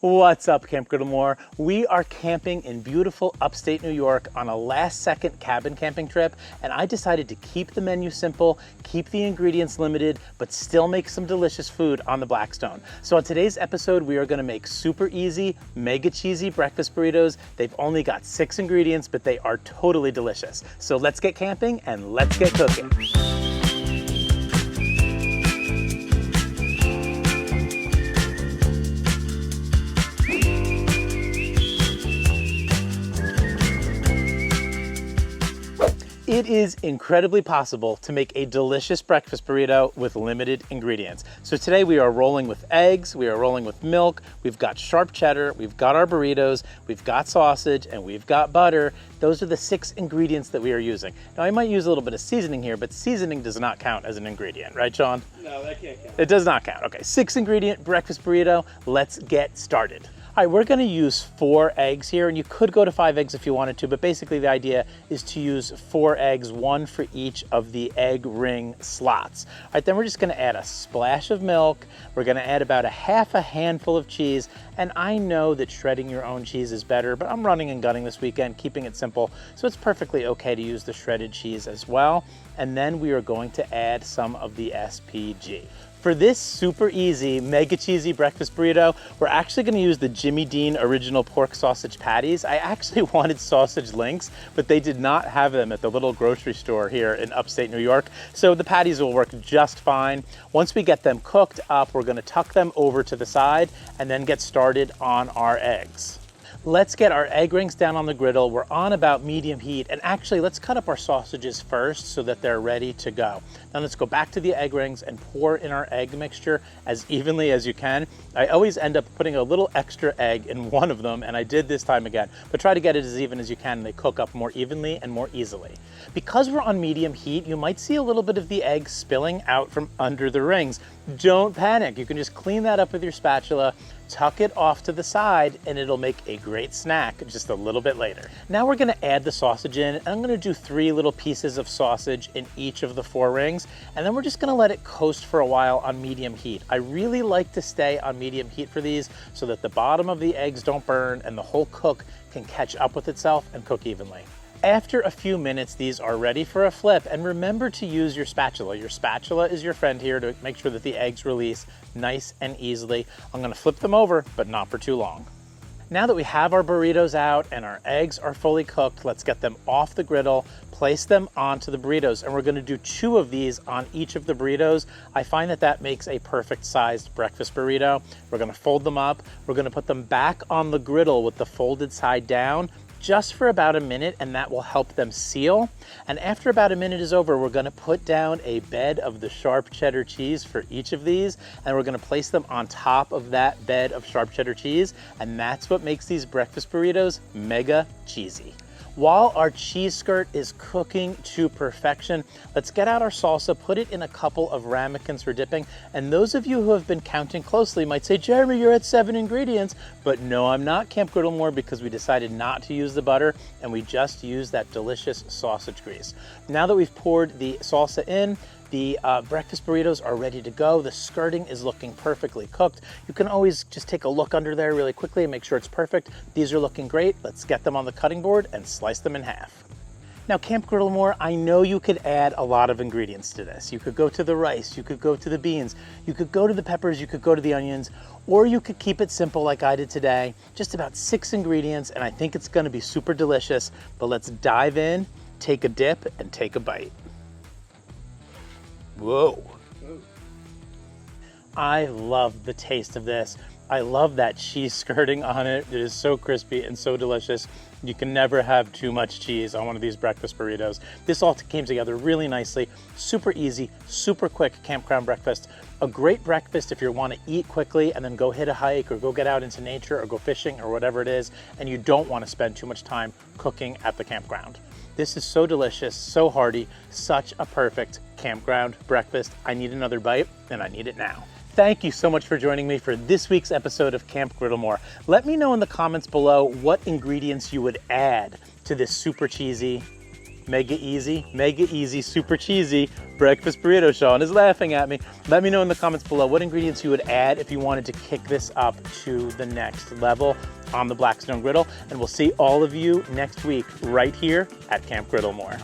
What's up, Camp Griddlemore? We are camping in beautiful upstate New York on a last-second cabin camping trip, and I decided to keep the menu simple, keep the ingredients limited, but still make some delicious food on the Blackstone. So on today's episode, we are gonna make super easy, mega cheesy breakfast burritos. They've only got 6 ingredients, but they are totally delicious. So let's get camping and let's get cooking. It is incredibly possible to make a delicious breakfast burrito with limited ingredients. So today we are rolling with eggs, we are rolling with milk, we've got sharp cheddar, we've got our burritos, we've got sausage, and we've got butter. Those are the 6 ingredients that we are using. Now I might use a little bit of seasoning here, but seasoning does not count as an ingredient, right, Sean? No, that can't count. It does not count. Okay, 6 ingredient breakfast burrito. Let's get started. All right, we're gonna use 4 eggs here, and you could go to 5 eggs if you wanted to, but basically the idea is to use 4 eggs, 1 for each of the egg ring slots. All right, then we're just gonna add a splash of milk. We're gonna add about a half a handful of cheese, and I know that shredding your own cheese is better, but I'm running and gunning this weekend, keeping it simple, so it's perfectly okay to use the shredded cheese as well. And then we are going to add some of the SPG. For this super easy, mega cheesy breakfast burrito, we're actually gonna use the Jimmy Dean original pork sausage patties. I actually wanted sausage links, but they did not have them at the little grocery store here in upstate New York, so the patties will work just fine. Once we get them cooked up, we're gonna tuck them over to the side and then get started on our eggs. Let's get our egg rings down on the griddle. We're on about medium heat, and actually let's cut up our sausages first so that they're ready to go. Now let's go back to the egg rings and pour in our egg mixture as evenly as you can. I always end up putting a little extra egg in one of them, and I did this time again, but try to get it as even as you can and they cook up more evenly and more easily. Because we're on medium heat, you might see a little bit of the egg spilling out from under the rings. Don't panic, you can just clean that up with your spatula, tuck it off to the side, and it'll make a great snack just a little bit later. Now we're gonna add the sausage in, and I'm gonna do 3 little pieces of sausage in each of the 4 rings, and then we're just gonna let it coast for a while on medium heat. I really like to stay on medium heat for these so that the bottom of the eggs don't burn and the whole cook can catch up with itself and cook evenly. After a few minutes, these are ready for a flip, and remember to use your spatula. Your spatula is your friend here to make sure that the eggs release nice and easily. I'm gonna flip them over, but not for too long. Now that we have our burritos out and our eggs are fully cooked, let's get them off the griddle, place them onto the burritos, and we're gonna do 2 of these on each of the burritos. I find that that makes a perfect sized breakfast burrito. We're gonna fold them up, we're gonna put them back on the griddle with the folded side down, just for about a minute, and that will help them seal. And after about a minute is over, we're gonna put down a bed of the sharp cheddar cheese for each of these, and we're gonna place them on top of that bed of sharp cheddar cheese, and that's what makes these breakfast burritos mega cheesy. While our cheese skirt is cooking to perfection, let's get out our salsa, put it in a couple of ramekins for dipping. And those of you who have been counting closely might say, Jeremy, you're at 7 ingredients. But no, I'm not, Camp Griddlemore, because we decided not to use the butter and we just used that delicious sausage grease. Now that we've poured the salsa in, the breakfast burritos are ready to go. The skirting is looking perfectly cooked. You can always just take a look under there really quickly and make sure it's perfect. These are looking great. Let's get them on the cutting board and slice them in half. Now, Camp Griddlemore, I know you could add a lot of ingredients to this. You could go to the rice, you could go to the beans, you could go to the peppers, you could go to the onions, or you could keep it simple like I did today. Just about 6 ingredients, and I think it's gonna be super delicious. But let's dive in, take a dip, and take a bite. Whoa. I love the taste of this. I love that cheese skirting on it. It is so crispy and so delicious. You can never have too much cheese on one of these breakfast burritos. This all came together really nicely. Super easy, super quick campground breakfast. A great breakfast if you want to eat quickly and then go hit a hike or go get out into nature or go fishing or whatever it is, and you don't want to spend too much time cooking at the campground. This is so delicious, so hearty, such a perfect campground breakfast. I need another bite, and I need it now. Thank you so much for joining me for this week's episode of Camp Griddlemore. Let me know in the comments below what ingredients you would add to this super cheesy, mega easy, super cheesy breakfast burrito. Sean is laughing at me. Let me know in the comments below what ingredients you would add if you wanted to kick this up to the next level on the Blackstone griddle. And we'll see all of you next week right here at Camp Griddlemore.